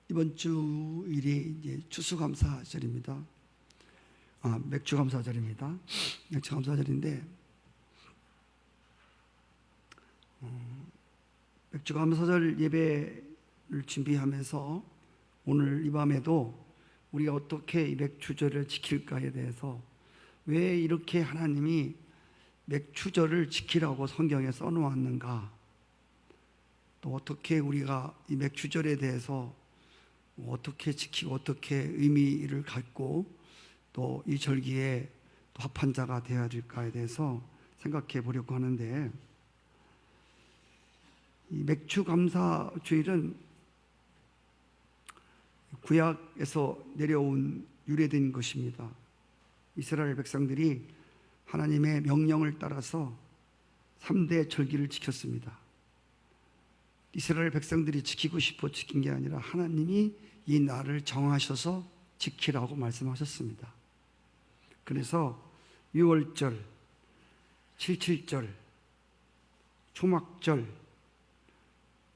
이번 주일이 이제 추수감사절입니다. 맥주감사절입니다. 맥주감사절인데 맥주감사절 예배를 준비하면서 오늘 이 밤에도 우리가 어떻게 이 맥주절을 지킬까에 대해서 왜 이렇게 하나님이 맥주절을 지키라고 성경에 써놓았는가, 또 어떻게 우리가 이 맥주절에 대해서 어떻게 지키고 어떻게 의미를 갖고 또 이 절기에 또 합한 자가 되어야 될까에 대해서 생각해 보려고 하는데, 이 맥주감사주일은 구약에서 내려온 유래된 것입니다. 이스라엘 백성들이 하나님의 명령을 따라서 3대 절기를 지켰습니다. 이스라엘 백성들이 지키고 싶어 지킨 게 아니라 하나님이 이 날을 정하셔서 지키라고 말씀하셨습니다. 그래서 유월절, 칠칠절, 초막절,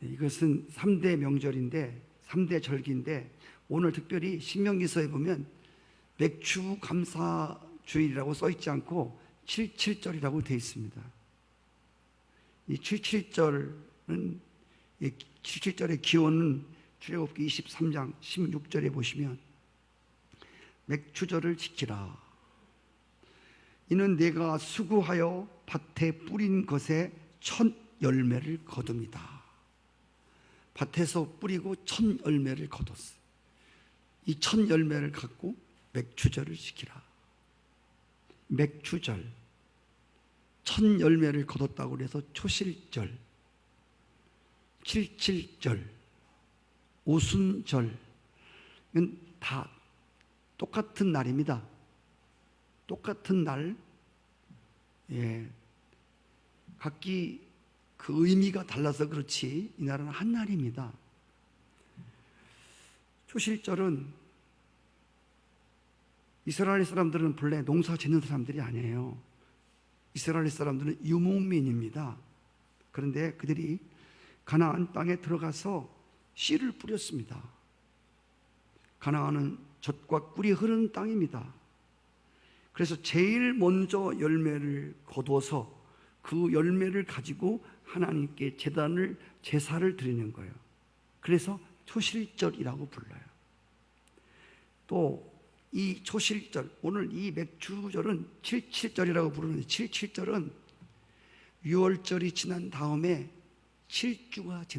이것은 3대 명절인데 3대 절기인데, 오늘 특별히 신명기서에 보면 맥주감사주일이라고 써있지 않고 77절이라고 되어 있습니다. 이 77절은, 77절의 기원은 출애굽기 23장 16절에 보시면 맥주절을 지키라. 이는 내가 수고하여 밭에 뿌린 것에 첫 열매를 거둡니다. 밭에서 뿌리고 첫 열매를 거뒀어요. 이 첫 열매를 갖고 맥주절을 지키라. 맥주절, 첫 열매를 거뒀다고 해서 초실절, 칠칠절, 오순절, 이건 다 똑같은 날입니다. 똑같은 날, 각기 그 의미가 달라서 그렇지 이 날은 한 날입니다. 초실절은 이스라엘 사람들은 본래 농사 짓는 사람들이 아니에요. 이스라엘 사람들은 유목민입니다. 그런데 그들이 가나안 땅에 들어가서 씨를 뿌렸습니다. 가나안은 젖과 꿀이 흐르는 땅입니다. 그래서 제일 먼저 열매를 거두어서 그 열매를 가지고 하나님께 제사를 드리는 거예요. 그래서 초실절이라고 불러요. 또 이 초실절, 오늘 이 맥주절은 칠칠절이라고 부르는데, 칠칠절은 6월절이 지난 다음에 7주가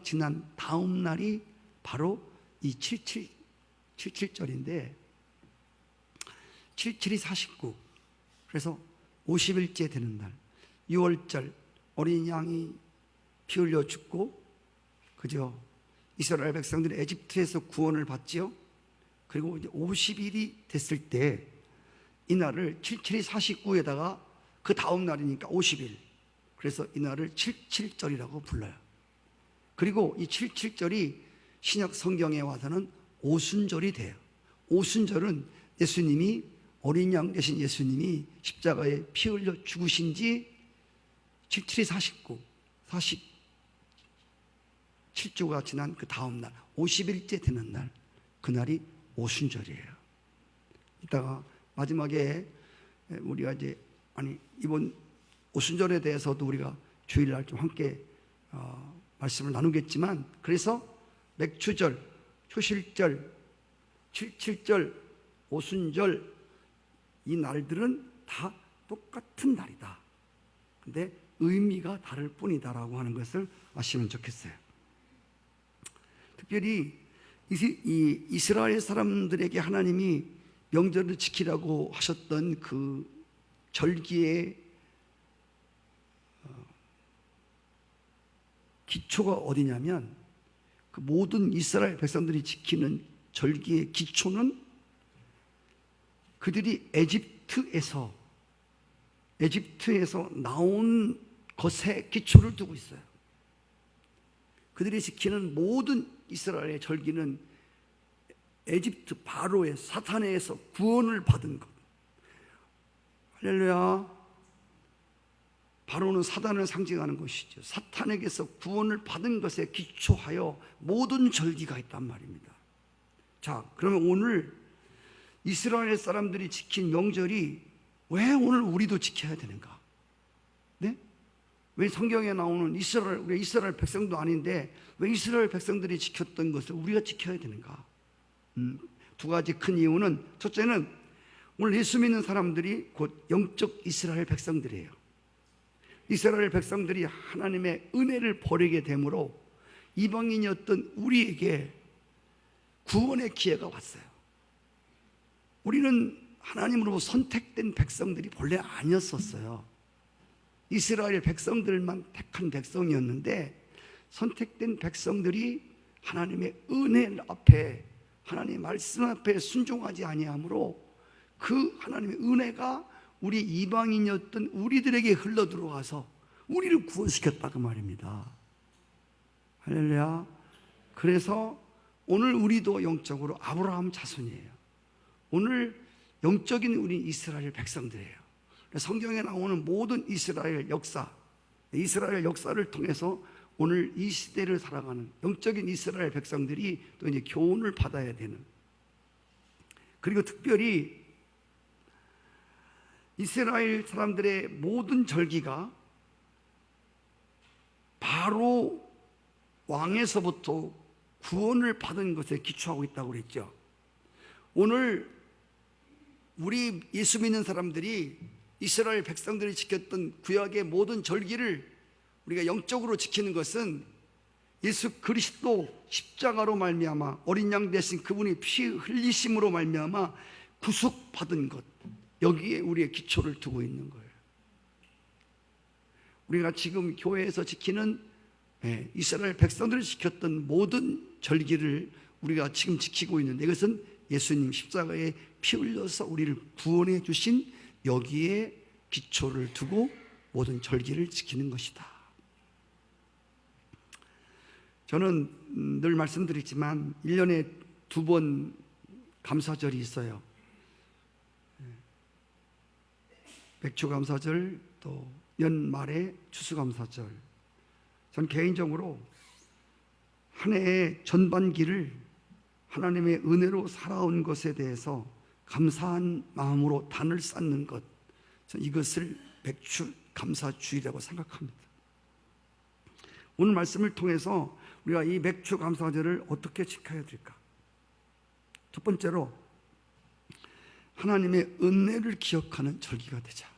지난 다음 날이 바로 이 77절인데, 77이 49, 그래서 50일째 되는 날, 6월절 어린 양이 피 흘려 죽고, 그죠? 이스라엘 백성들이 에집트에서 구원을 받지요. 그리고 이제 50일이 됐을 때 이 날을 77이 49에다가 그 다음 날이니까 50일, 그래서 이 날을 77절이라고 불러요. 그리고 이 77절이 신약 성경에 와서는 오순절이 돼요. 오순절은 예수님이, 어린 양 되신 예수님이 십자가에 피 흘려 죽으신 지 77이 49, 47주가 지난 그 다음 날, 50일째 되는 날, 그날이 오순절이에요. 이따가 마지막에 우리가 이제 이번 오순절에 대해서도 우리가 주일날 좀 함께 말씀을 나누겠지만, 그래서 맥주절, 초실절, 칠칠절, 오순절, 이 날들은 다 똑같은 날이다. 근데 의미가 다를 뿐이다라고 하는 것을 아시면 좋겠어요. 특별히 이 이스라엘 사람들에게 하나님이 명절을 지키라고 하셨던 그 절기의 기초가 어디냐면, 그 모든 이스라엘 백성들이 지키는 절기의 기초는 그들이 에집트에서 나온 것에 기초를 두고 있어요. 그들이 지키는 모든 이스라엘의 절기는 에집트 바로의 사탄에서 구원을 받은 것. 할렐루야. 바로는 사단을 상징하는 것이죠. 사탄에게서 구원을 받은 것에 기초하여 모든 절기가 있단 말입니다. 자, 그러면 오늘 이스라엘 사람들이 지킨 명절이 왜 오늘 우리도 지켜야 되는가? 네? 왜 성경에 나오는 우리 이스라엘 백성도 아닌데 왜 이스라엘 백성들이 지켰던 것을 우리가 지켜야 되는가? 두 가지 큰 이유는, 첫째는 오늘 예수 믿는 사람들이 곧 영적 이스라엘 백성들이에요. 이스라엘 백성들이 하나님의 은혜를 버리게 되므로 이방인이었던 우리에게 구원의 기회가 왔어요. 우리는 하나님으로 선택된 백성들이 본래 아니었었어요. 이스라엘 백성들만 택한 백성이었는데 선택된 백성들이 하나님의 은혜 앞에, 하나님의 말씀 앞에 순종하지 아니하므로 그 하나님의 은혜가 우리 이방인이었던 우리들에게 흘러 들어와서 우리를 구원시켰다 그 말입니다. 할렐루야. 그래서 오늘 우리도 영적으로 아브라함 자손이에요. 오늘 영적인 우리 이스라엘 백성들이에요. 성경에 나오는 모든 이스라엘 역사를 통해서 오늘 이 시대를 살아가는 영적인 이스라엘 백성들이 또 이제 교훈을 받아야 되는, 그리고 특별히 이스라엘 사람들의 모든 절기가 바로 왕에서부터 구원을 받은 것에 기초하고 있다고 그랬죠. 오늘 우리 예수 믿는 사람들이 이스라엘 백성들이 지켰던 구약의 모든 절기를 우리가 영적으로 지키는 것은 예수 그리스도 십자가로 말미암아 어린 양 대신 그분이 피 흘리심으로 말미암아 구속받은 것, 여기에 우리의 기초를 두고 있는 거예요. 우리가 지금 교회에서 지키는 이스라엘 백성들이 지켰던 모든 절기를 우리가 지금 지키고 있는데, 이것은 예수님 십자가에 피 흘려서 우리를 구원해 주신 여기에 기초를 두고 모든 절기를 지키는 것이다. 저는 늘 말씀드리지만 1년에 2번 감사절이 있어요. 백추감사절, 또 연말에 추수감사절. 전 개인적으로 한 해의 전반기를 하나님의 은혜로 살아온 것에 대해서 감사한 마음으로 단을 쌓는 것, 이것을 백추감사주의라고 생각합니다. 오늘 말씀을 통해서 우리가 이 백추감사절을 어떻게 지켜야 될까? 첫 번째로 하나님의 은혜를 기억하는 절기가 되자.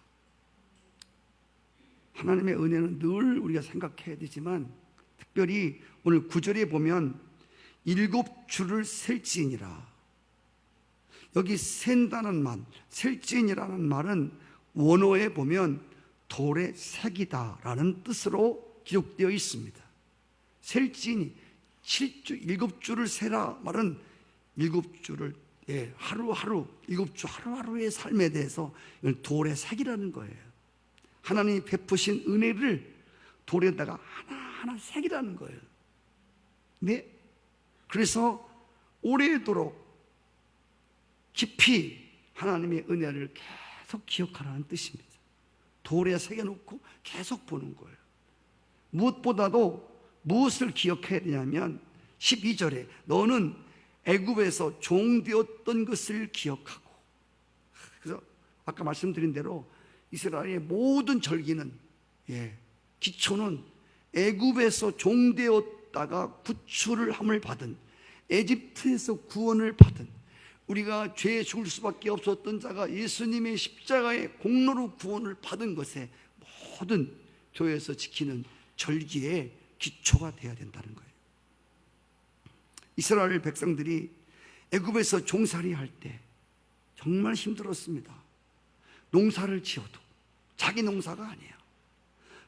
하나님의 은혜는 늘 우리가 생각해야 되지만, 특별히 오늘 9절에 보면 7주를 셀지니라. 여기 센다는 말, 셀지니라는 말은 원어에 보면 돌의 색이다라는 뜻으로 기록되어 있습니다. 셀지니, 7주를 세라 말은 7주를, 하루하루, 7주 하루하루의 삶에 대해서 이건 돌의 색이라는 거예요. 하나님이 베푸신 은혜를 돌에다가 하나하나 새기라는 거예요. 네? 그래서 오래도록 깊이 하나님의 은혜를 계속 기억하라는 뜻입니다. 돌에 새겨놓고 계속 보는 거예요. 무엇보다도 무엇을 기억해야 되냐면 12절에 너는 애굽에서 종되었던 것을 기억하고, 그래서 아까 말씀드린 대로 이스라엘의 모든 절기는 기초는 애굽에서 종되었다가 구출을 함을 받은, 에집트에서 구원을 받은, 우리가 죄에 죽을 수밖에 없었던 자가 예수님의 십자가의 공로로 구원을 받은 것에 모든 교회에서 지키는 절기의 기초가 되어야 된다는 거예요. 이스라엘 백성들이 애굽에서 종살이 할 때 정말 힘들었습니다. 농사를 지어도 자기 농사가 아니에요.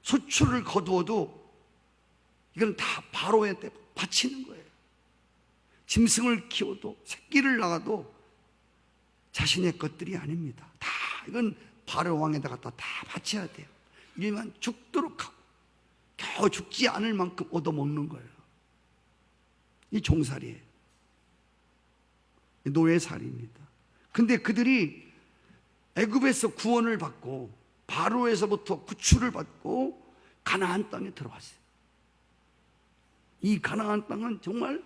수출을 거두어도 이건 다 바로한테 바치는 거예요. 짐승을 키워도, 새끼를 낳아도 자신의 것들이 아닙니다. 다 이건 바로 왕에다 갖다 다 바쳐야 돼요. 일만 죽도록 하고 겨우 죽지 않을 만큼 얻어먹는 거예요. 이 종살이에요. 노예살이입니다. 근데 그들이 애굽에서 구원을 받고 바로에서부터 구출을 받고 가나안 땅에 들어왔어요. 이 가나안 땅은 정말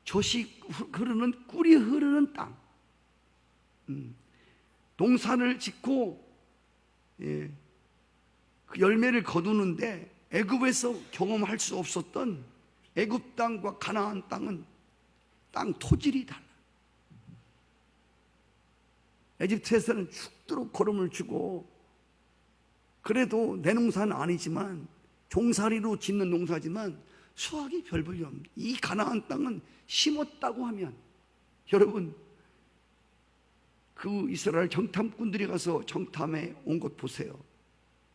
젖이 흐르는, 꿀이 흐르는 땅. 농사를 짓고 그 열매를 거두는데 애굽에서 경험할 수 없었던 애굽 땅과 가나안 땅은 땅 토질이 달라. 에집트에서는 죽도록 거름을 주고, 그래도 내 농사는 아니지만 종살이로 짓는 농사지만 수확이 별 볼이 없는 이 가나안 땅은 심었다고 하면, 여러분 그 이스라엘 정탐꾼들이 가서 정탐해 온 것 보세요.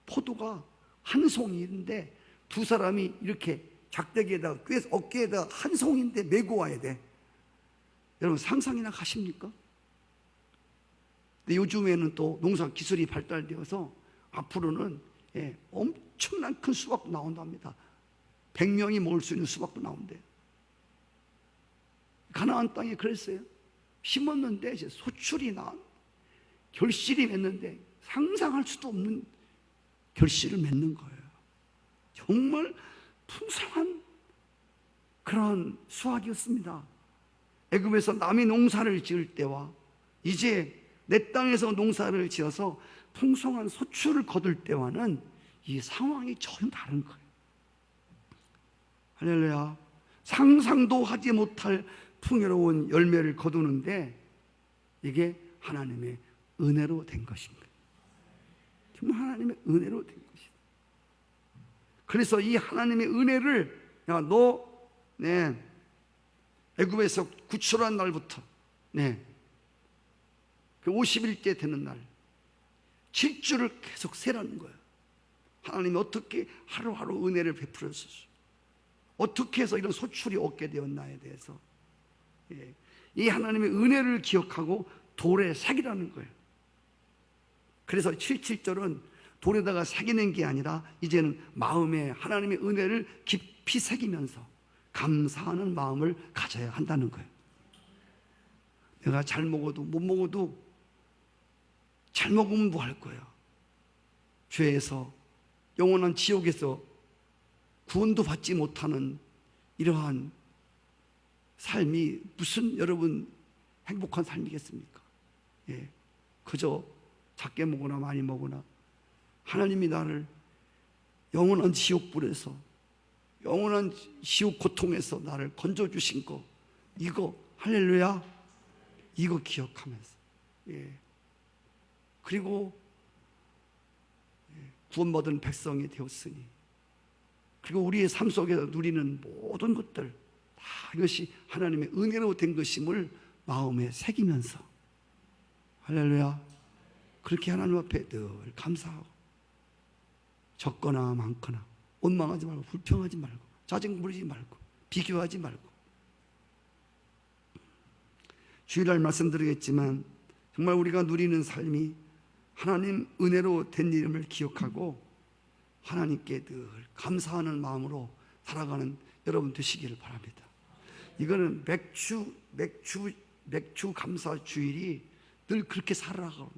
포도가 한 송이인데 두 사람이 이렇게 작대기에다가 어깨에다가 한 송인데 메고 와야 돼. 여러분 상상이나 가십니까? 근데 요즘에는 또 농사 기술이 발달되어서 앞으로는 엄청난 큰 수박도 나온답니다. 100명이 먹을 수 있는 수박도 나온대요. 가나안 땅에 그랬어요. 심었는데 이제 소출이 나, 결실이 맺는데 상상할 수도 없는 결실을 맺는 거예요. 정말 풍성한 그런 수확이었습니다. 애굽에서 남이 농사를 지을 때와 이제 내 땅에서 농사를 지어서 풍성한 소출을 거둘 때와는 이 상황이 전혀 다른 거예요. 할렐루야. 상상도 하지 못할 풍요로운 열매를 거두는데 이게 하나님의 은혜로 된 것입니다. 정말 하나님의 은혜로 된 것이다. 그래서 이 하나님의 은혜를, 야, 너 애굽에서 구출한 날부터 그 50일째 되는 날 7주를 계속 세라는 거예요. 하나님이 어떻게 하루하루 은혜를 베풀었었어, 어떻게 해서 이런 소출이 얻게 되었나에 대해서 이 하나님의 은혜를 기억하고 돌에 새기라는 거예요. 그래서 77절은 돌에다가 새기는 게 아니라 이제는 마음에 하나님의 은혜를 깊이 새기면서 감사하는 마음을 가져야 한다는 거예요. 내가 잘 먹어도 못 먹어도 잘 먹으면 뭐 할 거예요? 죄에서, 영원한 지옥에서 구원도 받지 못하는 이러한 삶이 무슨 여러분 행복한 삶이겠습니까? 그저 작게 먹거나 많이 먹거나, 하나님이 나를 영원한 지옥불에서, 영원한 지옥 고통에서 나를 건져주신 거, 이거 할렐루야, 이거 기억하면서 그리고 구원받은 백성이 되었으니, 그리고 우리의 삶 속에서 누리는 모든 것들 다 이것이 하나님의 은혜로 된 것임을 마음에 새기면서, 할렐루야, 그렇게 하나님 앞에 늘 감사하고, 적거나 많거나 원망하지 말고, 불평하지 말고, 짜증 부리지 말고, 비교하지 말고. 주일날 말씀드리겠지만 정말 우리가 누리는 삶이 하나님 은혜로 된 이름을 기억하고 하나님께 늘 감사하는 마음으로 살아가는 여러분 되시기를 바랍니다. 이거는 맥주 감사 주일이 늘 그렇게 살아가고,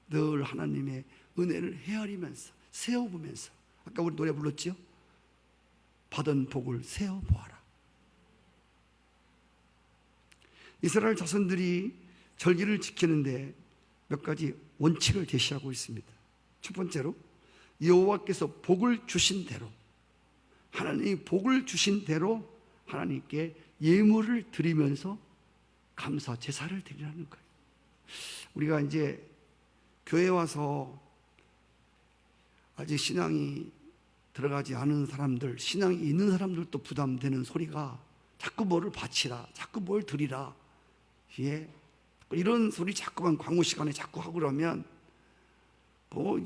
늘 하나님의 은혜를 헤아리면서, 세어보면서, 아까 우리 노래 불렀지요? 받은 복을 세어보아라. 이스라엘 자손들이 절기를 지키는데 몇 가지 원칙을 제시하고 있습니다. 첫 번째로, 여호와께서 복을 주신 대로, 하나님이 복을 주신 대로 하나님께 예물을 드리면서 감사 제사를 드리라는 거예요. 우리가 이제 교회 와서 아직 신앙이 들어가지 않은 사람들, 신앙이 있는 사람들도 부담되는 소리가 자꾸 뭐를 바치라, 자꾸 뭘 드리라, 이런 소리 자꾸만 광고 시간에 자꾸 하고 그러면 뭐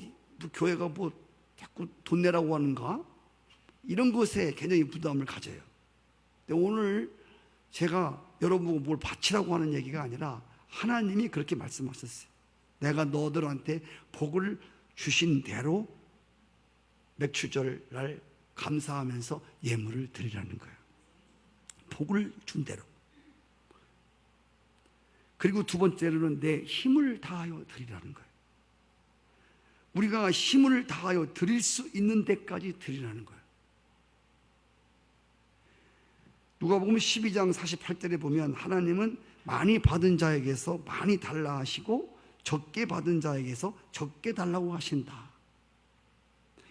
교회가 뭐 자꾸 돈 내라고 하는가, 이런 것에 굉장히 부담을 가져요. 근데 오늘 제가 여러분 보고 뭘 바치라고 하는 얘기가 아니라 하나님이 그렇게 말씀하셨어요. 내가 너들한테 복을 주신 대로 맥주절 날 감사하면서 예물을 드리라는 거예요. 복을 준 대로. 그리고 두 번째로는 내 힘을 다하여 드리라는 거예요. 우리가 힘을 다하여 드릴 수 있는 데까지 드리라는 거예요. 누가복음 12장 48절에 보면 하나님은 많이 받은 자에게서 많이 달라 하시고 적게 받은 자에게서 적게 달라고 하신다.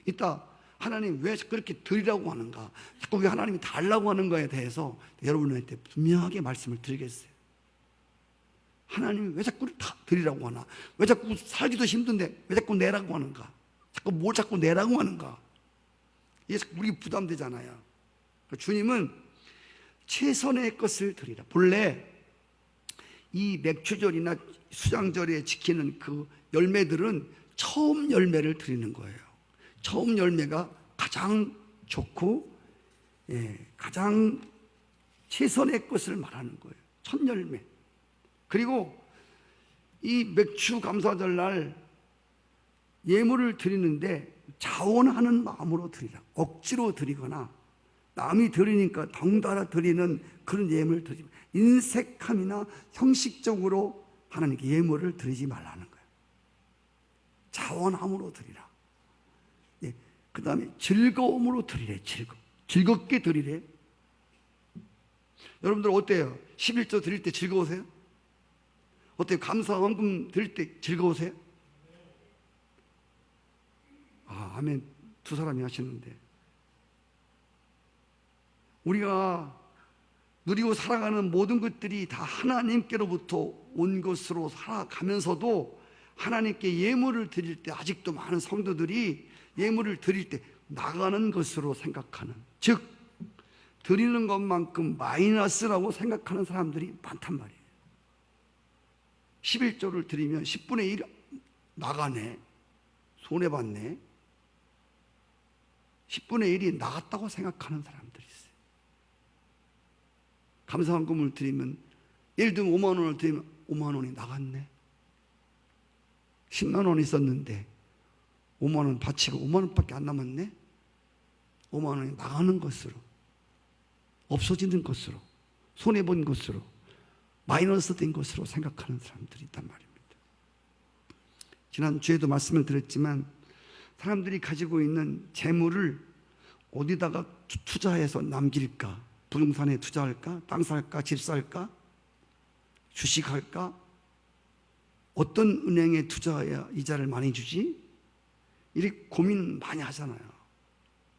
이따 하나님 왜 그렇게 드리라고 하는가, 자꾸 왜 하나님이 달라고 하는 거에 대해서 여러분한테 분명하게 말씀을 드리겠어요. 하나님이 왜 자꾸 다 드리라고 하나, 왜 자꾸 살기도 힘든데 왜 자꾸 내라고 하는가, 자꾸 뭘 자꾸 내라고 하는가, 이게 우리 부담되잖아요. 주님은 최선의 것을 드리라. 본래 이 맥추절이나 수장절에 지키는 그 열매들은 처음 열매를 드리는 거예요. 처음 열매가 가장 좋고 가장 최선의 것을 말하는 거예요. 첫 열매. 그리고 이 맥추 감사절 날 예물을 드리는데 자원하는 마음으로 드리라. 억지로 드리거나 남이 드리니까 덩달아 드리는 그런 예물을 드리지 마. 인색함이나 형식적으로 하나님께 예물을 드리지 말라는 거예요. 자원함으로 드리라. 그 다음에 즐거움으로 드리래. 즐겁게 드리래. 여러분들 어때요? 11조 드릴 때 즐거우세요? 어때요? 감사헌금 드릴 때 즐거우세요? 아멘. 두 사람이 하시는데, 우리가 누리고 살아가는 모든 것들이 다 하나님께로부터 온 것으로 살아가면서도 하나님께 예물을 드릴 때 아직도 많은 성도들이 예물을 드릴 때 나가는 것으로 생각하는, 즉 드리는 것만큼 마이너스라고 생각하는 사람들이 많단 말이에요. 11조를 드리면 10분의 1 나가네, 손해봤네, 10분의 1이 나갔다고 생각하는 사람들이 있어요. 감사헌금을 드리면, 예를 들면 5만 원을 드리면 5만 원이 나갔네. 10만 원이 있었는데 5만 원 바치고 5만 원밖에 안 남았네. 5만 원이 나가는 것으로, 없어지는 것으로, 손해본 것으로, 마이너스 된 것으로 생각하는 사람들이 있단 말입니다. 지난 주에도 말씀을 드렸지만 사람들이 가지고 있는 재물을 어디다가 투자해서 남길까? 부동산에 투자할까? 땅 살까? 집 살까? 주식할까? 어떤 은행에 투자해야 이자를 많이 주지? 이렇게 고민 많이 하잖아요.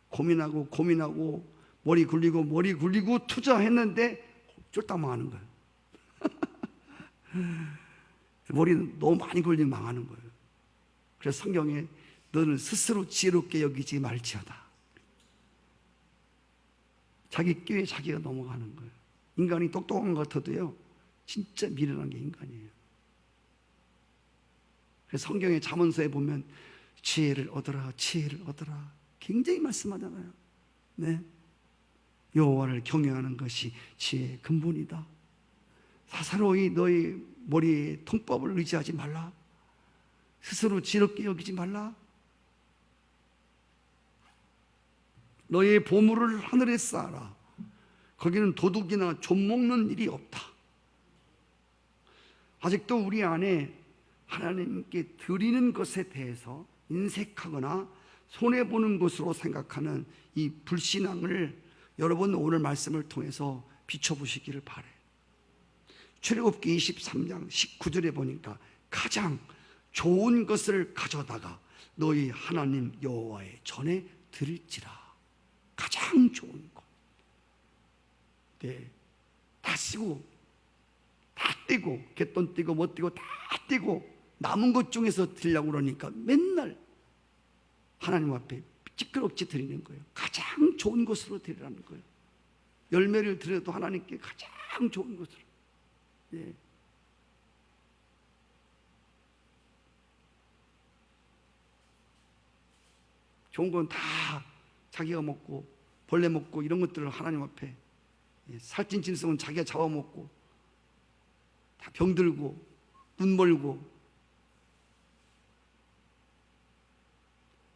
고민하고 머리 굴리고 투자했는데 쫄딱 망하는 거예요. 머리 너무 많이 굴리면 망하는 거예요. 그래서 성경에 너는 스스로 지혜롭게 여기지 말지어다. 자기 끼에 자기가 넘어가는 거예요. 인간이 똑똑한 것 같아도요, 진짜 미련한 게 인간이에요. 그래서 성경의 잠언서에 보면 지혜를 얻어라, 지혜를 얻어라 굉장히 말씀하잖아요. 네, 여호와를 경외하는 것이 지혜의 근본이다. 사사로이 너희 머리에 통법을 의지하지 말라. 스스로 지혜롭게 여기지 말라. 너의 보물을 하늘에 쌓아라. 거기는 도둑이나 좀 먹는 일이 없다. 아직도 우리 안에 하나님께 드리는 것에 대해서 인색하거나 손해보는 것으로 생각하는 이 불신앙을 여러분 오늘 말씀을 통해서 비춰보시기를 바라요. 출애굽기 23장 19절에 보니까 가장 좋은 것을 가져다가 너희 하나님 여호와의 전에 드릴지라. 가장 좋은 것. 네, 다 쓰고 다 떼고 갯돈 떼고 뭐 떼고 다 떼고 남은 것 중에서 드리려고 그러니까 맨날 하나님 앞에 찌끄럽게 드리는 거예요. 가장 좋은 것으로 드리라는 거예요. 열매를 드려도 하나님께 가장 좋은 것으로. 예. 좋은 건 다 자기가 먹고 벌레 먹고 이런 것들을 하나님 앞에, 살찐 짐승은 자기가 잡아먹고 다 병들고 눈 멀고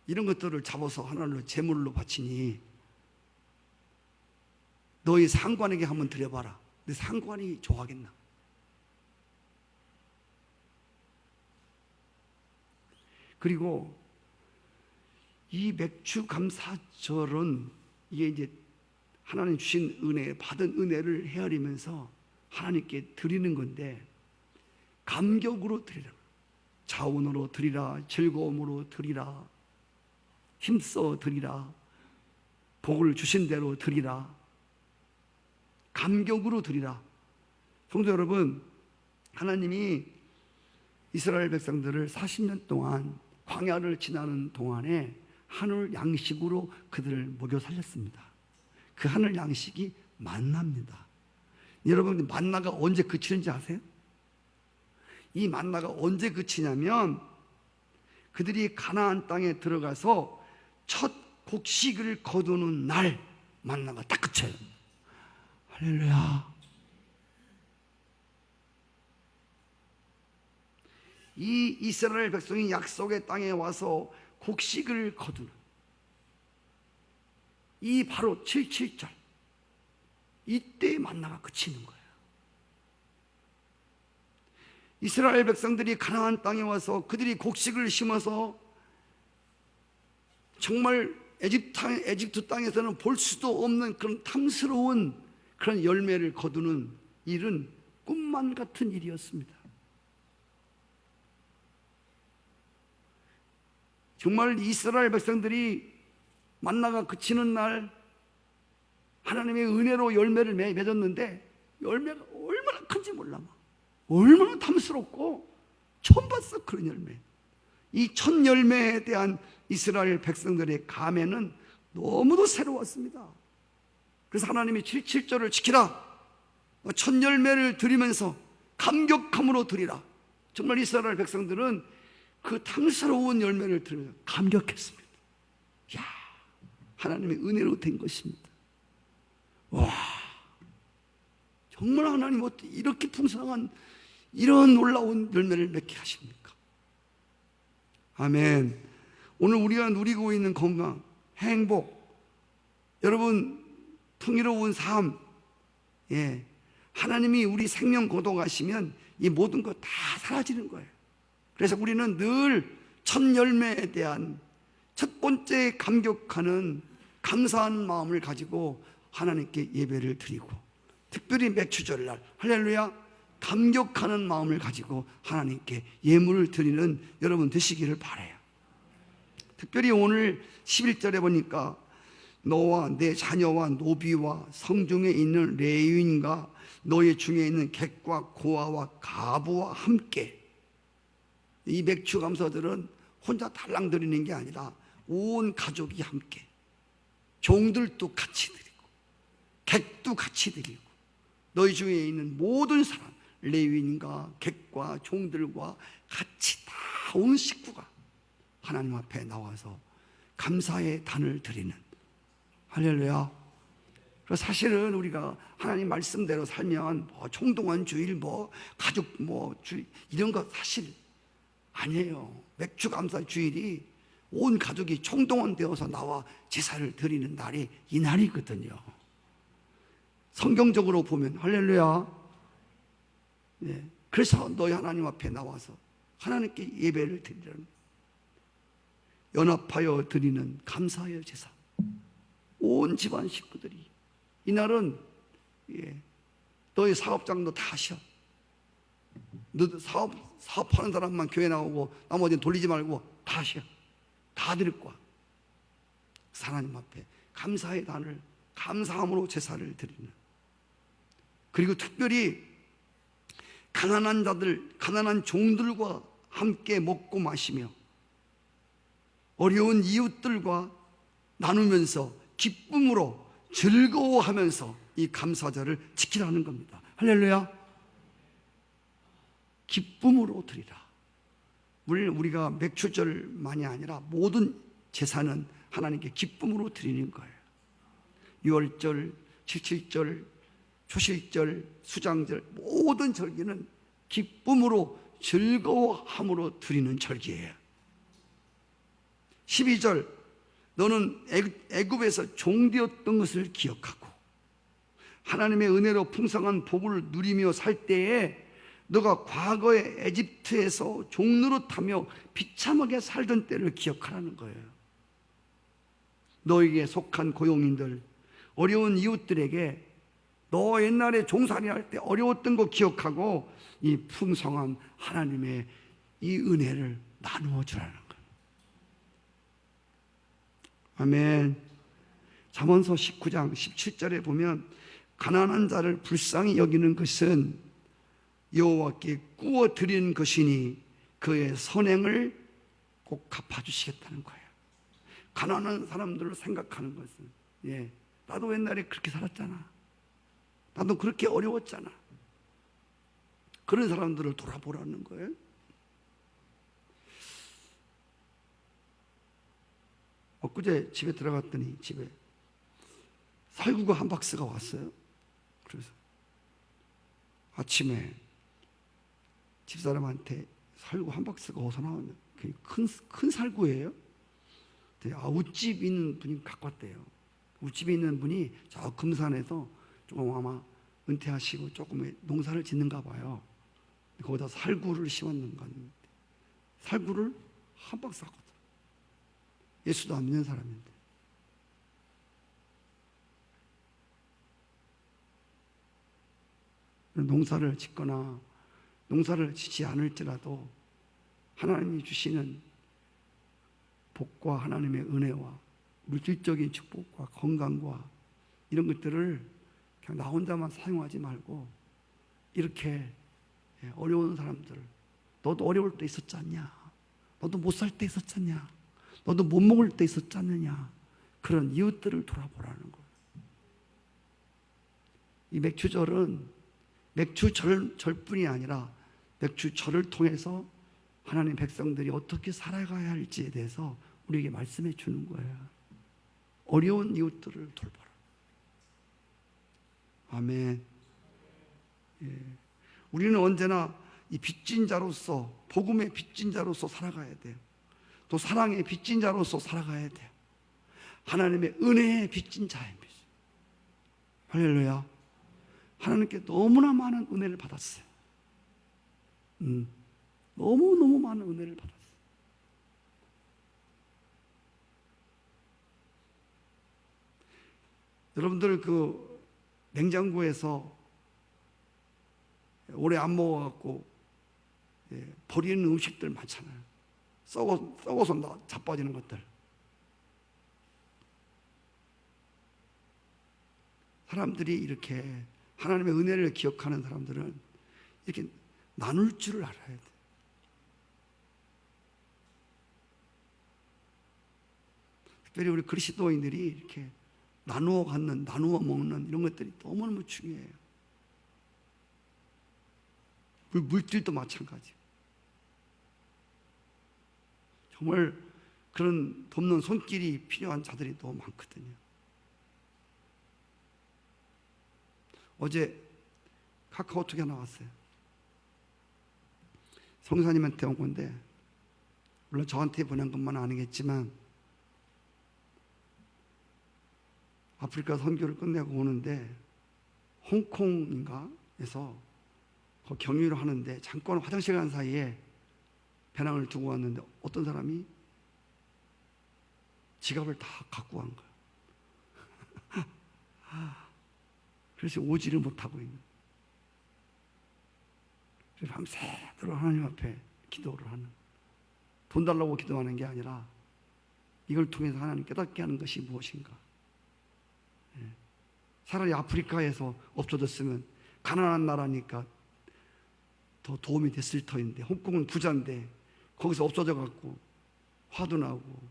이런 것들을 잡아서 하나님을 제물로 바치니 너희 상관에게 한번 드려봐라. 내 상관이 좋아하겠나? 그리고 이 맥주 감사절은 이게 이제 하나님 주신 은혜, 받은 은혜를 헤아리면서 하나님께 드리는 건데, 감격으로 드리라. 자원으로 드리라. 즐거움으로 드리라. 힘써 드리라. 복을 주신 대로 드리라. 감격으로 드리라. 성도 여러분, 하나님이 이스라엘 백성들을 40년 동안 광야를 지나는 동안에 하늘 양식으로 그들을 먹여 살렸습니다. 그 하늘 양식이 만나입니다. 여러분, 만나가 언제 그치는지 아세요? 이 만나가 언제 그치냐면 그들이 가나안 땅에 들어가서 첫 곡식을 거두는 날 만나가 딱 그쳐요. 할렐루야. 이 이스라엘 백성이 약속의 땅에 와서 곡식을 거두는 이 바로 77절, 이때 만나가 그치는 거예요. 이스라엘 백성들이 가나안 땅에 와서 그들이 곡식을 심어서 정말 에집트 땅에서는 볼 수도 없는 그런 탐스러운 그런 열매를 거두는 일은 꿈만 같은 일이었습니다. 정말 이스라엘 백성들이 만나가 그치는 날 하나님의 은혜로 열매를 맺었는데, 열매가 얼마나 큰지 몰라. 얼마나 탐스럽고 처음 봤어, 그런 열매. 이 첫 열매에 대한 이스라엘 백성들의 감회는 너무도 새로웠습니다. 그래서 하나님이 77절을 지키라, 첫 열매를 드리면서 감격함으로 드리라. 정말 이스라엘 백성들은 그 탐스러운 열매를 들으며 감격했습니다. 야, 하나님의 은혜로 된 것입니다. 와, 정말 하나님 어떻게 이렇게 풍성한 이런 놀라운 열매를 맺게 하십니까? 아멘. 오늘 우리가 누리고 있는 건강, 행복, 여러분 풍요로운 삶, 하나님이 우리 생명 거둬가시면 이 모든 것 다 사라지는 거예요. 그래서 우리는 늘 첫 열매에 대한 첫 번째 감격하는 감사한 마음을 가지고 하나님께 예배를 드리고, 특별히 맥주절날 할렐루야 감격하는 마음을 가지고 하나님께 예물을 드리는 여러분 되시기를 바라요. 특별히 오늘 11절에 보니까 너와 내 자녀와 노비와 성중에 있는 레위인과 너의 중에 있는 객과 고아와 가부와 함께, 이 맥주 감사들은 혼자 달랑 드리는 게 아니라 온 가족이 함께, 종들도 같이 드리고 객도 같이 드리고 너희 중에 있는 모든 사람, 레위인과 객과 종들과 같이 다 온 식구가 하나님 앞에 나와서 감사의 단을 드리는, 할렐루야. 그래서 사실은 우리가 하나님 말씀대로 살면 총동원 주일, 가족 주일 이런 거 사실 아니에요. 맥주 감사 주일이 온 가족이 총동원되어서 나와 제사를 드리는 날이 이 날이거든요. 성경적으로 보면 할렐루야. 그래서 너희 하나님 앞에 나와서 하나님께 예배를 드리는, 연합하여 드리는 감사의 제사. 온 집안 식구들이 이날은 너희 사업장도 다 쉬어. 너 사업하는 사람만 교회 나오고 나머지는 돌리지 말고 다 쉬어. 다 드릴 거야. 하나님 앞에 감사의 단을 감사함으로 제사를 드리는, 그리고 특별히 가난한 자들, 가난한 종들과 함께 먹고 마시며 어려운 이웃들과 나누면서 기쁨으로 즐거워하면서 이 감사절을 지키라는 겁니다. 할렐루야. 기쁨으로 드리라. 우리가 맥주절만이 아니라 모든 제사는 하나님께 기쁨으로 드리는 거예요. 6월절, 77절, 초실절, 수장절, 모든 절기는 기쁨으로 즐거워함으로 드리는 절기예요. 12절, 너는 애굽에서 종되었던 것을 기억하고 하나님의 은혜로 풍성한 복을 누리며 살 때에 너가 과거에 에집트에서 종노릇하며 비참하게 살던 때를 기억하라는 거예요. 너에게 속한 고용인들, 어려운 이웃들에게 너 옛날에 종살이 할 때 어려웠던 거 기억하고 이 풍성한 하나님의 이 은혜를 나누어 주라는 거예요. 아멘. 잠언서 19장 17절에 보면 가난한 자를 불쌍히 여기는 것은 여호와께 구워 드리는 것이니 그의 선행을 꼭 갚아주시겠다는 거예요. 가난한 사람들을 생각하는 것은, 나도 옛날에 그렇게 살았잖아. 나도 그렇게 어려웠잖아. 그런 사람들을 돌아보라는 거예요. 엊그제 집에 들어갔더니 집에 살구가 한 박스가 왔어요. 그래서 아침에 집사람한테 살구 한 박스가 어디서 나왔냐? 큰 살구예요. 우집 있는 분이 갖고 왔대요. 우집에 있는 분이 저 금산에서 조금 아마 은퇴하시고 조금 농사를 짓는가 봐요. 거기다 살구를 심었는가. 살구를 한 박스 갖고 왔어요. 예수도 안 믿는 사람인데. 농사를 짓거나 농사를 짓지 않을지라도 하나님이 주시는 복과 하나님의 은혜와 물질적인 축복과 건강과 이런 것들을 그냥 나 혼자만 사용하지 말고 이렇게 어려운 사람들, 너도 어려울 때 있었지 않냐? 너도 못 살 때 있었지 않냐? 너도 못 먹을 때 있었지 않느냐? 그런 이웃들을 돌아보라는 거예요. 이 맥주절은 맥주절뿐이 아니라 맥주절을 통해서 하나님 백성들이 어떻게 살아가야 할지에 대해서 우리에게 말씀해 주는 거예요. 어려운 이웃들을 돌봐라. 아멘. 우리는 언제나 이 빚진 자로서, 복음의 빚진 자로서 살아가야 돼요. 또 사랑의 빚진 자로서 살아가야 돼요. 하나님의 은혜의 빚진 자입니다. 할렐루야. 하나님께 너무나 많은 은혜를 받았어요. 너무너무 많은 은혜를 받았어요. 여러분들 그 냉장고에서 오래 안 먹어갖고 버리는 음식들 많잖아요. 썩어서 자빠지는 것들. 사람들이 이렇게 하나님의 은혜를 기억하는 사람들은 이렇게 나눌 줄을 알아야 돼. 특별히 우리 그리스도인들이 이렇게 나누어 갖는, 나누어 먹는 이런 것들이 너무너무 중요해요. 물질도 마찬가지고. 정말 그런 돕는 손길이 필요한 자들이 너무 많거든요. 어제 카카오톡에 나왔어요. 성사님한테 온 건데, 물론 저한테 보낸 것만 아니겠지만 아프리카 선교를 끝내고 오는데 홍콩인가에서 경유를 하는데 잠깐 화장실 간 사이에 배낭을 두고 왔는데 어떤 사람이 지갑을 다 갖고 간 거야. 그래서 오지를 못하고 있는. 그래서 밤새도록 하나님 앞에 기도를 하는. 돈 달라고 기도하는 게 아니라 이걸 통해서 하나님 깨닫게 하는 것이 무엇인가. 차라리 아프리카에서 없어졌으면 가난한 나라니까 더 도움이 됐을 터인데, 홍콩은 부자인데 거기서 없어져 갖고 화도 나고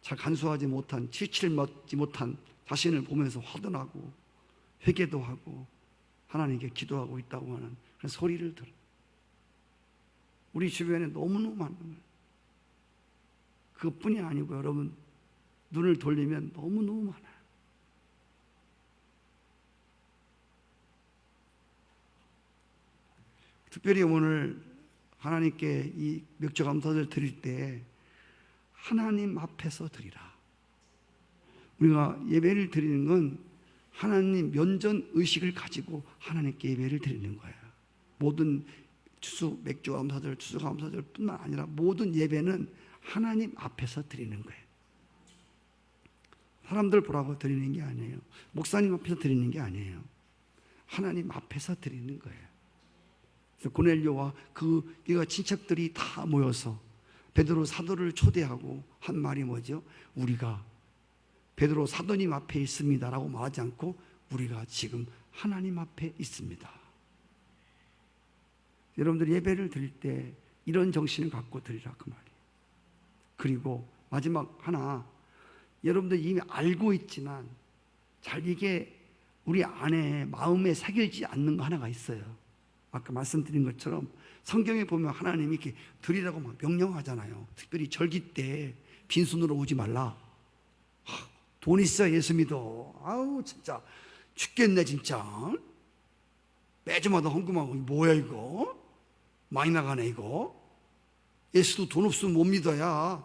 잘 간수하지 못한, 치칠맞지 못한 자신을 보면서 화도 나고 회개도 하고 하나님께 기도하고 있다고 하는 그런 소리를 들어. 우리 주변에 너무너무 많은 거예요. 그것뿐이 아니고 여러분 눈을 돌리면 너무너무 많아요. 특별히 오늘 하나님께 이 맥주감사를 드릴 때 하나님 앞에서 드리라. 우리가 예배를 드리는 건 하나님 면전 의식을 가지고 하나님께 예배를 드리는 거예요. 모든 맥주감사절, 추수감사절 뿐만 아니라 모든 예배는 하나님 앞에서 드리는 거예요. 사람들 보라고 드리는 게 아니에요. 목사님 앞에서 드리는 게 아니에요. 하나님 앞에서 드리는 거예요. 그래서 고넬료와 그가 친척들이 다 모여서 베드로 사도를 초대하고 한 말이 뭐죠? 우리가 베드로 사도님 앞에 있습니다라고 말하지 않고 우리가 지금 하나님 앞에 있습니다. 여러분들 예배를 드릴 때 이런 정신을 갖고 드리라 그 말이에요. 그리고 마지막 하나, 여러분들 이미 알고 있지만 잘 이게 우리 안에 마음에 새겨지지 않는 거 하나가 있어요. 아까 말씀드린 것처럼 성경에 보면 하나님이 이렇게 드리라고 막 명령하잖아요. 특별히 절기 때 빈손으로 오지 말라. 돈 있어 예수 믿어. 아우 진짜 죽겠네 진짜. 매주마다 헌금하고 뭐야 이거? 많이 나가네 이거. 예수도 돈 없으면 못 믿어야.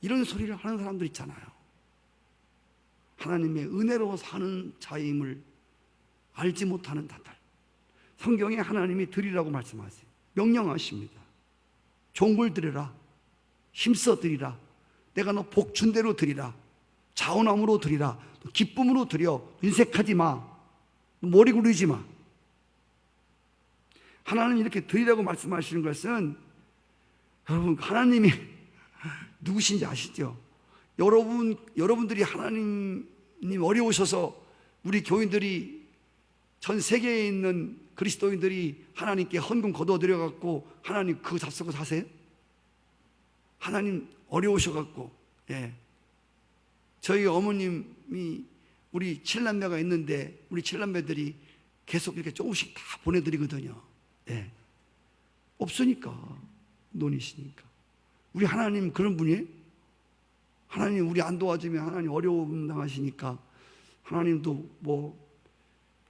이런 소리를 하는 사람들 있잖아요. 하나님의 은혜로 사는 자임을 알지 못하는 자들. 성경에 하나님이 드리라고 말씀하세요. 명령하십니다. 종을 드리라. 힘써 드리라. 내가 너 복준 대로 드리라. 자원함으로 드리라. 기쁨으로 드려. 인색하지 마. 머리 굴리지 마. 하나님 이렇게 드리라고 말씀하시는 것은 여러분 하나님이 누구신지 아시죠? 여러분들이 하나님 어려우셔서 우리 교인들이 전 세계에 있는 그리스도인들이 하나님께 헌금 거둬들여 갖고 하나님 그거 잡수고 사세요? 하나님 어려우셔 갖고 저희 어머님이 우리 7남매가 있는데 우리 7남매들이 계속 이렇게 조금씩 다 보내드리거든요. 없으니까 논이시니까. 우리 하나님 그런 분이에요? 하나님 우리 안 도와주면 하나님 어려움 당하시니까 하나님도 뭐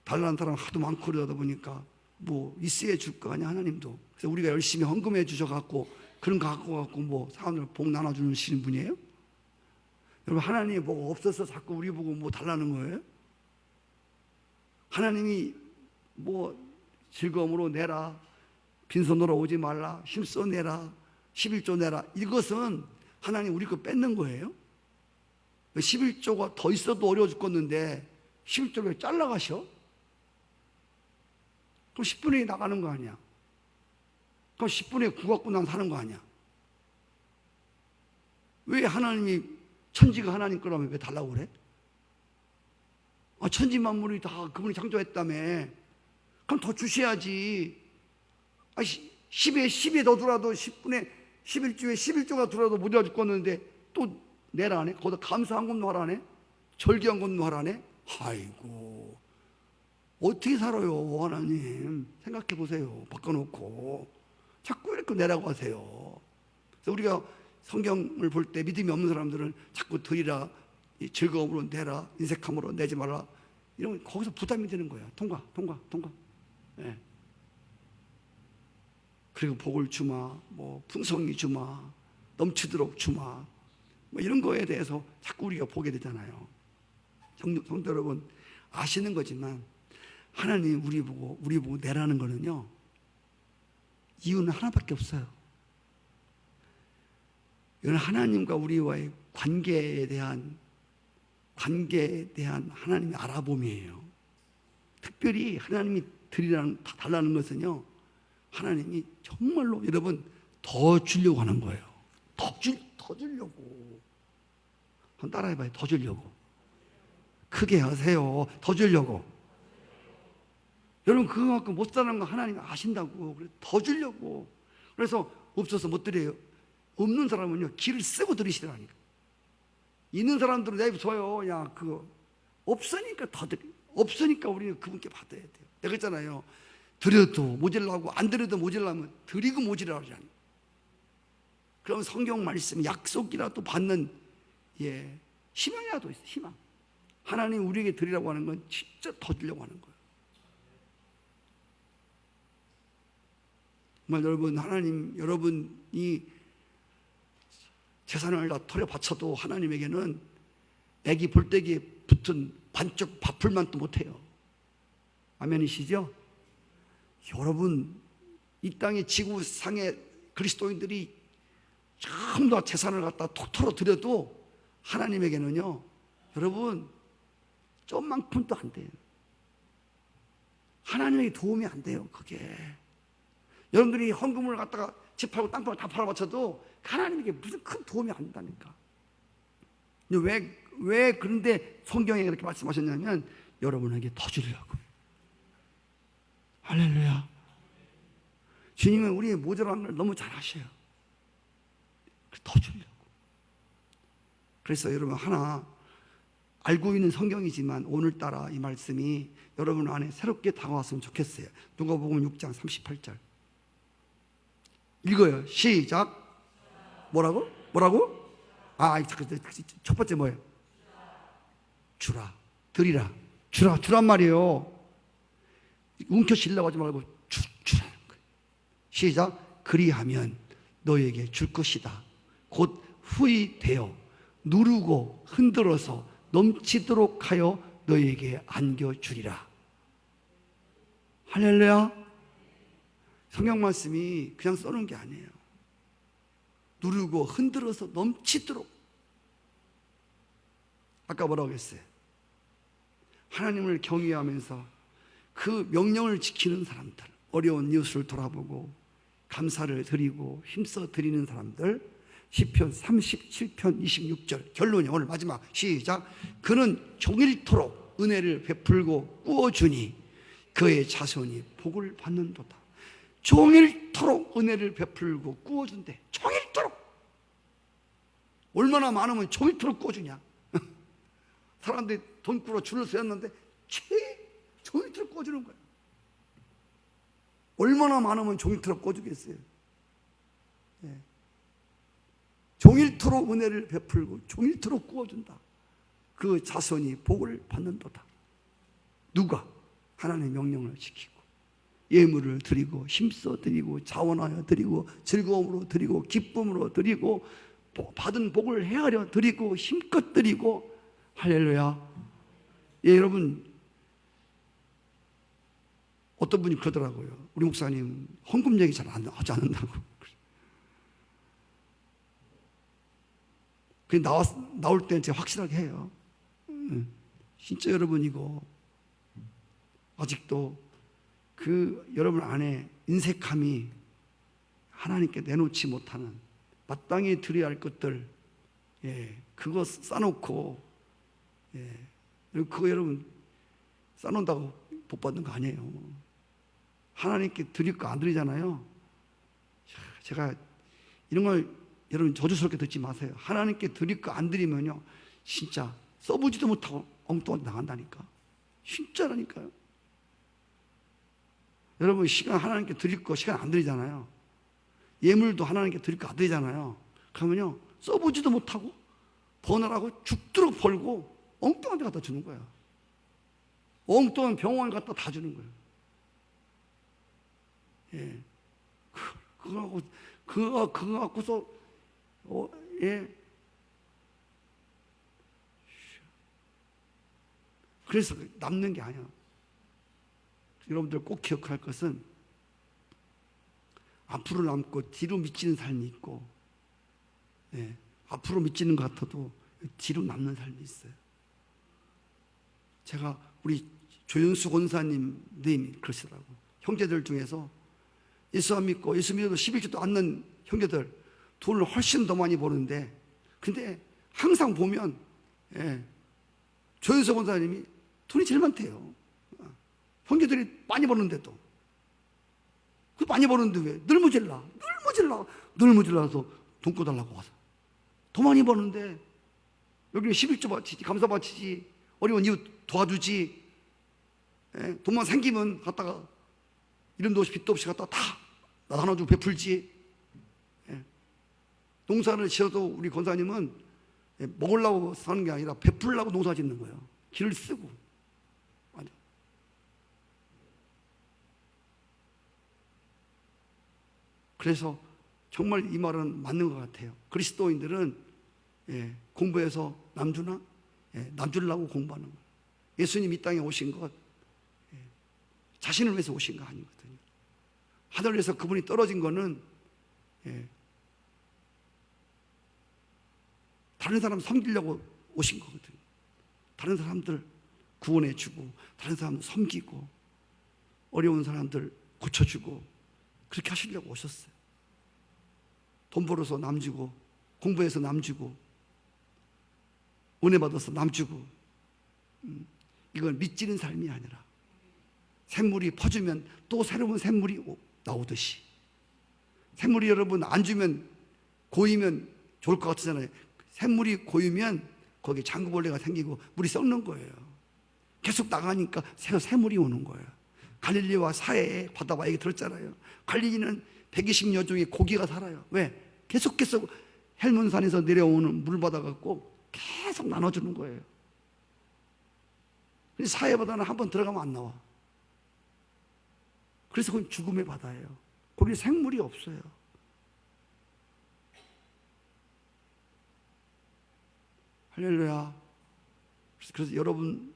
달라는 사람 하도 많고 그러다 보니까 뭐 있어야 줄 거 아니야 하나님도. 그래서 우리가 열심히 헌금해 주셔갖고 그런 거 갖고 갖고 뭐 사람들 복 나눠주시는 분이에요? 여러분 하나님이 뭐가 없어서 자꾸 우리 보고 뭐 달라는 거예요? 하나님이 뭐 즐거움으로 내라, 빈손으로 오지 말라, 힘써 내라, 11조 내라, 이것은 하나님 우리 거 뺏는 거예요. 11조가 더 있어도 어려워 죽겠는데 11조를 잘라가셔? 그럼 10분의 1 나가는 거 아니야? 그럼 10분의 9 갖고 난 사는 거 아니야? 왜 하나님이 천지가 하나님 거라면 왜 달라고 그래? 천지 만물이 다 그분이 창조했다며. 그럼 더 주셔야지. 10에 10에 더 들어도 10분의 11조에 11조가 들어도 모자라 죽겠는데 또 내라네? 거기다 감사 헌금도 하라네? 절기 헌금도 하라네? 아이고 어떻게 살아요 하나님. 생각해 보세요. 바꿔놓고 자꾸 이렇게 내라고 하세요. 그래서 우리가 성경을 볼 때 믿음이 없는 사람들은 자꾸 드리라, 즐거움으로 내라, 인색함으로 내지 말라, 이러면 거기서 부담이 되는 거야. 통과. 그리고 복을 주마, 뭐 풍성히 주마, 넘치도록 주마, 뭐 이런 거에 대해서 자꾸 우리가 보게 되잖아요. 성도 여러분 아시는 거지만 하나님 우리 보고 내라는 거는요 이유는 하나밖에 없어요. 이건 하나님과 우리와의 관계에 대한 하나님의 알아봄이에요. 특별히 하나님이 달라는 것은요 하나님이 정말로 여러분 더 주려고 하는 거예요. 더 주려고. 한번 따라해봐요. 더 주려고. 크게 하세요. 더 주려고. 여러분 그거만큼 못 사는 거 하나님 아신다고. 그래서 더 주려고. 그래서 없어서 못 드려요. 없는 사람은요 길을 쓰고 드리시더라니까. 있는 사람들은 내줘요. 야 그거 없으니까 더 드려. 없으니까 우리는 그분께 받아야 돼요. 내가 했잖아요. 드려도 모질라고 안 드려도 모질라면 드리고 모질라고 하잖아요. 그럼 성경 말씀 약속이라도 받는 희망이라도 있어요. 희망. 하나님 우리에게 드리라고 하는 건 진짜 더 주려고 하는 거예요. 정말 여러분 하나님 여러분이 재산을 다 털어 바쳐도 하나님에게는 애기 볼때기에 붙은 반쪽 밥풀만 또 못해요. 아멘이시죠? 여러분 이 땅의 지구상의 그리스도인들이 전부 다 재산을 갖다 톡 털어 드려도 하나님에게는요 여러분, 좀만큼도 안 돼요. 하나님에게 도움이 안 돼요, 그게. 여러분들이 헌금을 갖다가 집 팔고 땅 팔고 다 팔아바쳐도 하나님에게 무슨 큰 도움이 안 된다니까. 왜 그런데 성경에 그렇게 말씀하셨냐면 여러분에게 더 주려고. 할렐루야. 주님은 우리의 모자란 걸 너무 잘 아셔요. 더 주려고. 그래서 여러분, 하나 알고 있는 성경이지만 오늘따라 이 말씀이 여러분 안에 새롭게 다가왔으면 좋겠어요. 누가복음 6장 38절 읽어요. 시작. 뭐라고? 첫 번째 뭐예요? 주라, 드리라. 주란 말이에요. 움켜쥐려고 하지 말고 주라는 거예요. 시작. 그리하면 너에게 줄 것이다. 곧 후히 되어 누르고 흔들어서 넘치도록 하여 너에게 안겨주리라. 할렐루야. 성경 말씀이 그냥 써놓은 게 아니에요. 누르고 흔들어서 넘치도록. 아까 뭐라고 했어요? 하나님을 경외하면서 그 명령을 지키는 사람들, 어려운 이웃을 돌아보고 감사를 드리고 힘써 드리는 사람들, 시편 37편 26절 결론이 오늘 마지막. 시작. 그는 종일토록 은혜를 베풀고 꾸어주니 그의 자손이 복을 받는도다. 종일토록 은혜를 베풀고 꾸어준대. 종일토록. 얼마나 많으면 종일토록 꾸어주냐. 사람들이 돈 꾸러 줄을 서였는데 종일토록 꾸어주는 거예요. 얼마나 많으면 종일토록 꾸어주겠어요. 예. 종일토록 은혜를 베풀고 종일토록 꾸어준다. 그 자손이 복을 받는도다. 누가? 하나님의 명령을 지키고 예물을 드리고 힘써 드리고 자원하여 드리고 즐거움으로 드리고 기쁨으로 드리고 받은 복을 헤아려 드리고 힘껏 드리고. 할렐루야. 예, 여러분, 어떤 분이 그러더라고요. 우리 목사님 헌금 얘기 잘 하지 않는다고. 그 나올 때는 제가 확실하게 해요. 진짜 여러분, 이거 아직도 그 여러분 안에 인색함이 하나님께 내놓지 못하는 마땅히 드려야 할 것들, 그거 싸놓고, 그거 여러분 싸놓는다고 복 받는 거 아니에요. 하나님께 드릴 거 안 드리잖아요. 제가 이런 걸 여러분 저주스럽게 듣지 마세요. 하나님께 드릴 거 안 드리면요, 진짜 써보지도 못하고 엉뚱하게 나간다니까. 진짜라니까요. 여러분, 시간 하나님께 드릴 거 시간 안 드리잖아요. 예물도 하나님께 드릴 거 안 드리잖아요. 그러면요, 써보지도 못하고 버느라고 죽도록 벌고 엉뚱한 데 갖다 주는 거야. 엉뚱한 병원 갖다 다 주는 거예요. 예. 그거 갖고서 그래서 남는 게 아니야. 여러분들 꼭 기억할 것은 앞으로 남고 뒤로 미치는 삶이 있고, 앞으로 미치는 것 같아도 뒤로 남는 삶이 있어요. 제가 우리 조윤수 권사님이 그러시더라고. 형제들 중에서 예수 안 믿고 예수 믿어도 11주도 않는 형제들 돈을 훨씬 더 많이 버는데, 근데 항상 보면 조윤수 권사님이 돈이 제일 많대요. 형제들이 많이 버는데도. 그 많이 버는데 왜? 늘 모질라서 돈 꺼달라고 와서. 더 많이 버는데 여기는 11조 바치지, 감사 바치지, 어려운 이웃 도와주지, 돈만 생기면 갖다가 이름도 없이 빚도 없이 갖다가 다 나눠주고 베풀지. 농사를 지어도 우리 권사님은 먹으려고 사는 게 아니라 베풀려고 농사 짓는 거예요. 길을 쓰고. 맞아. 그래서 정말 이 말은 맞는 것 같아요. 그리스도인들은 공부해서 남주나? 남주려고 공부하는 거예요. 예수님 이 땅에 오신 것 자신을 위해서 오신 거 아니거든요. 하늘에서 그분이 떨어진 거는 다른 사람 섬기려고 오신 거거든요. 다른 사람들 구원해주고, 다른 사람들 섬기고, 어려운 사람들 고쳐주고, 그렇게 하시려고 오셨어요. 돈 벌어서 남 주고, 공부해서 남 주고, 은혜 받아서 남 주고, 이건 믿지는 삶이 아니라 샘물이 퍼주면 또 새로운 샘물이 나오듯이, 샘물이 여러분 안 주면 고이면 좋을 것 같잖아요. 샘물이 고이면 거기 장구벌레가 생기고 물이 썩는 거예요. 계속 나가니까 새로 샘물이 오는 거예요. 갈릴리와 사해에 바다와 얘기 들었잖아요. 갈릴리는 120여 종의 고기가 살아요. 왜? 계속 헬몬산에서 내려오는 물 받아갖고 계속 나눠주는 거예요. 근데 사해바다는 한번 들어가면 안 나와. 그래서 그건 죽음의 바다예요. 거기 생물이 없어요. 할렐루야. 그래서 여러분,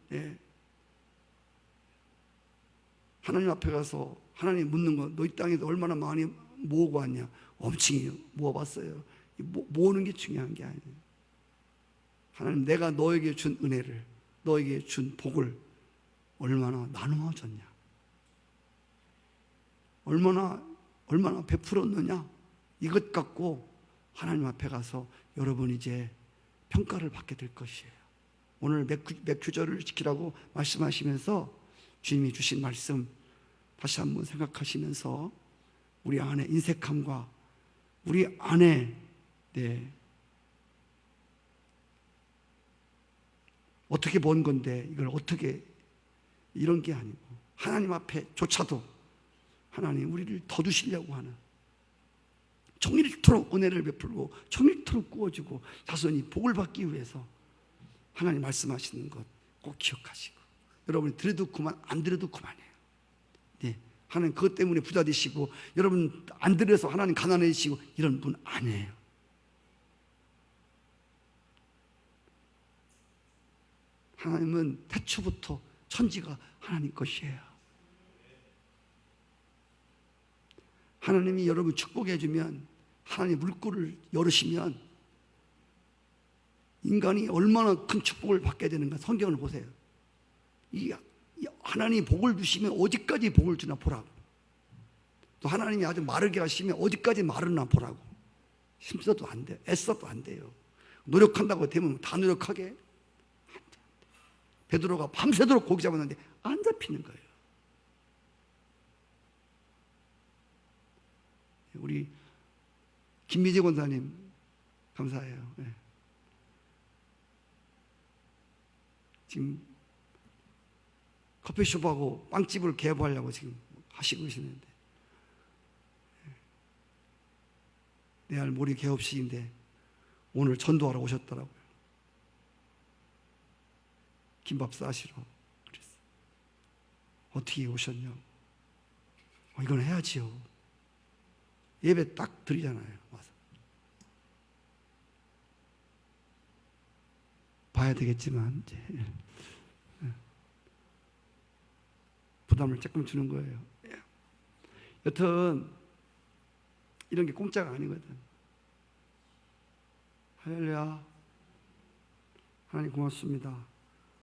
하나님 앞에 가서 하나님 묻는 거, 너 이 땅에서 얼마나 많이 모으고 왔냐? 엄청 모아봤어요. 모으는 게 중요한 게 아니에요. 하나님, 내가 너에게 준 은혜를, 너에게 준 복을 얼마나 나누어 줬냐? 얼마나 베풀었느냐? 이것 갖고 하나님 앞에 가서 여러분 이제 평가를 받게 될 것이에요. 오늘 맥주절을 지키라고 말씀하시면서 주님이 주신 말씀 다시 한번 생각하시면서 우리 안에 인색함과 우리 안에 어떻게 번 건데 이걸 어떻게, 이런 게 아니고 하나님 앞에조차도 하나님 우리를 더 주시려고 하는, 정일토록 은혜를 베풀고 정일토록 구워주고 자손이 복을 받기 위해서 하나님 말씀하시는 것 꼭 기억하시고, 여러분이 들어도 그만 안 들어도 그만이에요. 하나님 그것 때문에 부자 되시고 여러분 안 들어서 하나님 가난해지시고 이런 분 아니에요. 하나님은 태초부터 천지가 하나님 것이에요. 하나님이 여러분 축복해 주면, 하나님 물꼬를 열으시면 인간이 얼마나 큰 축복을 받게 되는가 성경을 보세요. 하나님이 복을 주시면 어디까지 복을 주나 보라고. 또 하나님이 아주 마르게 하시면 어디까지 마르나 보라고. 힘써도 안 돼요. 애써도 안 돼요. 노력한다고 되면 다 노력하게. 베드로가 밤새도록 고기 잡았는데 안 잡히는 거예요. 우리 김미재 권사님 감사해요. 지금 커피숍하고 빵집을 개업하려고 지금 하시고 계시는데, 내일 모레 개업식인데 오늘 전도하러 오셨더라고요. 김밥 싸시러. 그랬어. 어떻게 오셨냐고. 이건 해야지요. 예배 딱 드리잖아요. 와서 봐야 되겠지만 이제 부담을 조금 주는 거예요. 여튼 이런 게 공짜가 아니거든. 할렐루야. 하나님 고맙습니다.